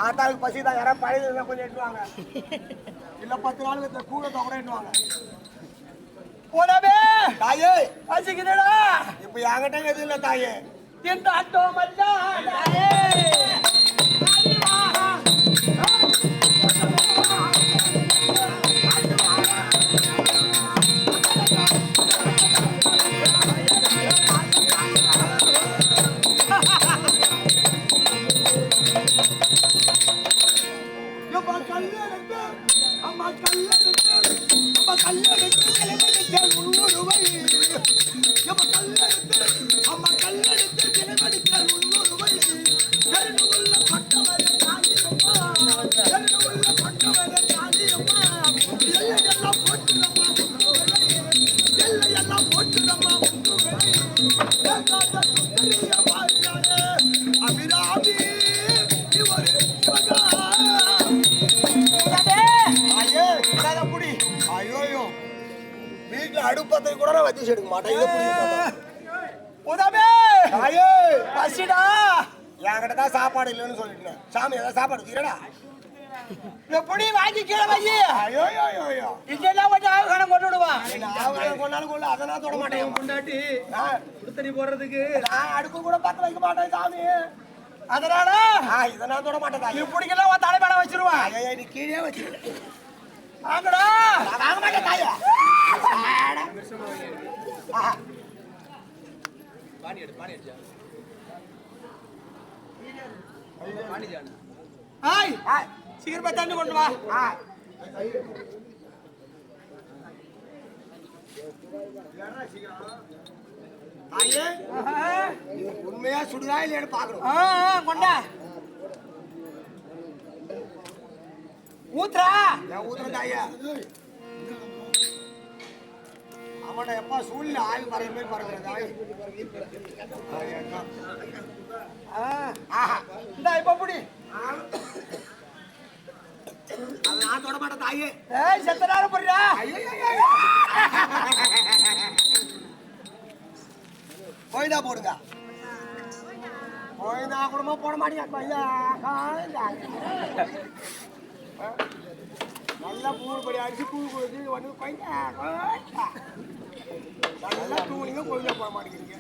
ஆத்தாளுக்கு பசி தான் யாராவது பழைய கொஞ்சம் எட்டுவாங்க இல்ல 10 நாள் கூட தொகை எட்டுவாங்க போனவே தாயே பசிக்குதுடா இப்ப என்கிட்ட எதுவும் இல்ல தாயே எந்த ஆட்டோ மல்லா தாயே அடுப்பத்தை கூட நான் வச்சு எடுக்க மாட்டேன் பசிடா என்கிட்ட தான் சாப்பாடு இல்லைன்னு சொல்லிட்டேன் சாமி ஏதாவது சாப்பாடு வைக்கிறடா எப்படி வாங்கி கீழே வை ஐயோ இதெல்லாம் கொஞ்சம் ஆவுகானம் கொண்டு விடுவான் ஆவுகானம் கொண்டாலும் கொள்ள அதை நான் தொட மாட்டேன் கொண்டாட்டி குடுத்தடி போடுறதுக்கு நான் அடுப்பு கூட பார்த்து வைக்க மாட்டேன் சாமி அதனால இதை நான் தொட மாட்டேன் இப்படிக்கெல்லாம் உன் தலைமையில வச்சிருவான் ஐயோ நீ கீழே வச்சிருக்கேன் வாங்கடா வாங்க மாட்டேன் தாயா பானி அடிச்சா ஹாய் சீக்கிரமா தண்ணி கொண்டு வா உண்மையா சுடுதா இல்லையான்னு பாக்கணும் கொண்டா ஊத்துறா ஊத்துற தாயா மாட்டேன் எப்பா சூழ்நிலை ஆய் பறவை மாதிரி பறக்கிறது ஆய் இந்த இப்ப புடி நான் தொட மாட்டேன் தாயே செத்த நேரம் போடுறா கோயிலா போடுங்க கோயிலா கூடமா போட மாட்டேங்க நல்லா பூப்படி அடிச்சு பூ கொடுத்து வந்து கோயிலா நல்லா தூணிங்க கோயிலா போட மாட்டேங்கிறீங்க